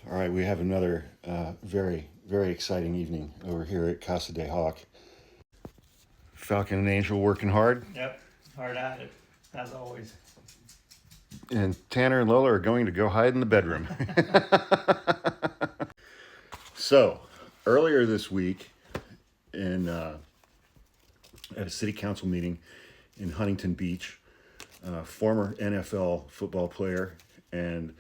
All right, we have another very, very exciting evening over here at Casa de Hawk. Falcon and Angel working hard. Yep, hard at it, as always. And Tanner and Lola are going to go hide in the bedroom. So, earlier this week, at a city council meeting in Huntington Beach, former NFL football player and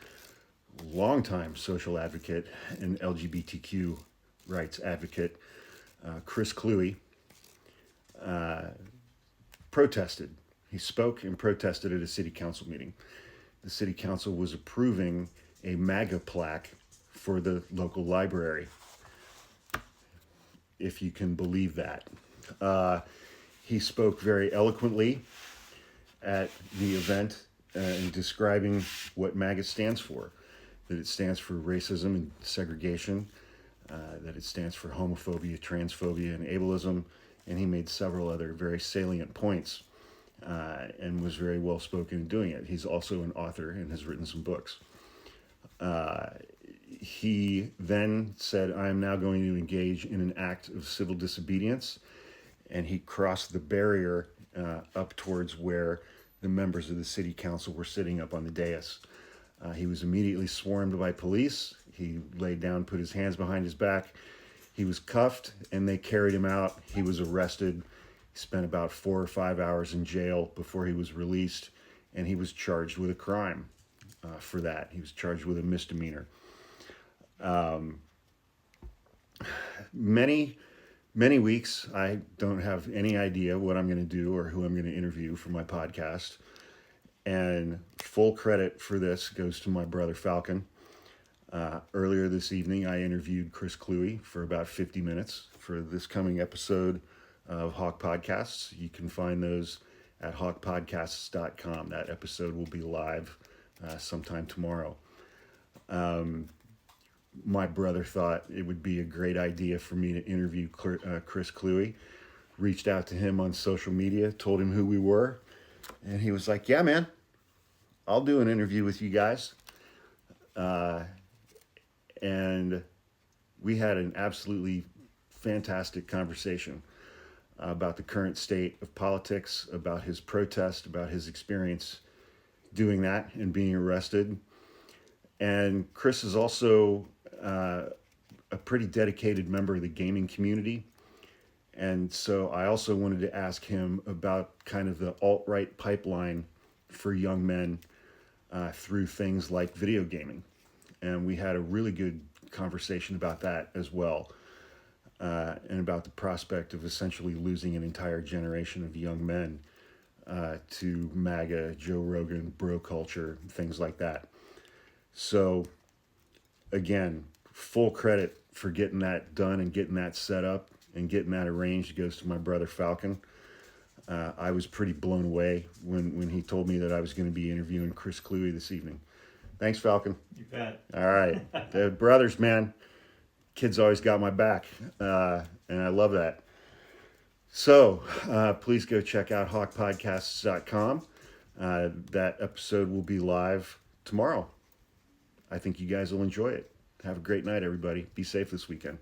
longtime social advocate and LGBTQ rights advocate, Chris Kluwe, protested. He spoke and protested at a city council meeting. The city council was approving a MAGA plaque for the local library, if you can believe that. He spoke very eloquently at the event in describing what MAGA stands for, that it stands for racism and segregation, that it stands for homophobia, transphobia, and ableism, and he made several other very salient points and was very well spoken in doing it. He's also an author and has written some books. He then said, I am now going to engage in an act of civil disobedience, and he crossed the barrier up towards where the members of the city council were sitting up on the dais. He was immediately swarmed by police. He laid down, put his hands behind his back. He was cuffed, and they carried him out. He was arrested. He spent about 4 or 5 hours in jail before he was released, and he was charged with a crime for that. He was charged with a misdemeanor. Many weeks, I don't have any idea what I'm going to do or who I'm going to interview for my podcast. And full credit for this goes to my brother Falcon. Earlier this evening, I interviewed Chris Kluwe for about 50 minutes for this coming episode of Hawk Podcasts. You can find those at hawkpodcasts.com. That episode will be live sometime tomorrow. My brother thought it would be a great idea for me to interview Chris Kluwe. Reached out to him on social media, told him who we were, and he was like, yeah, man, I'll do an interview with you guys. And we had an absolutely fantastic conversation about the current state of politics, about his protest, about his experience doing that and being arrested. And Chris is also a pretty dedicated member of the gaming community. And so I also wanted to ask him about kind of the alt-right pipeline for young men through things like video gaming. And we had a really good conversation about that as well, and about the prospect of essentially losing an entire generation of young men to MAGA, Joe Rogan, bro culture, things like that. So, again, full credit for getting that done and getting that set up and getting that arranged goes to my brother Falcon. I was pretty blown away when he told me that I was going to be interviewing Chris Kluwe this evening. Thanks, Falcon. You bet. All right. The brothers, man. Kids always got my back, and I love that. So please go check out hawkpodcasts.com. That episode will be live tomorrow. I think you guys will enjoy it. Have a great night, everybody. Be safe this weekend.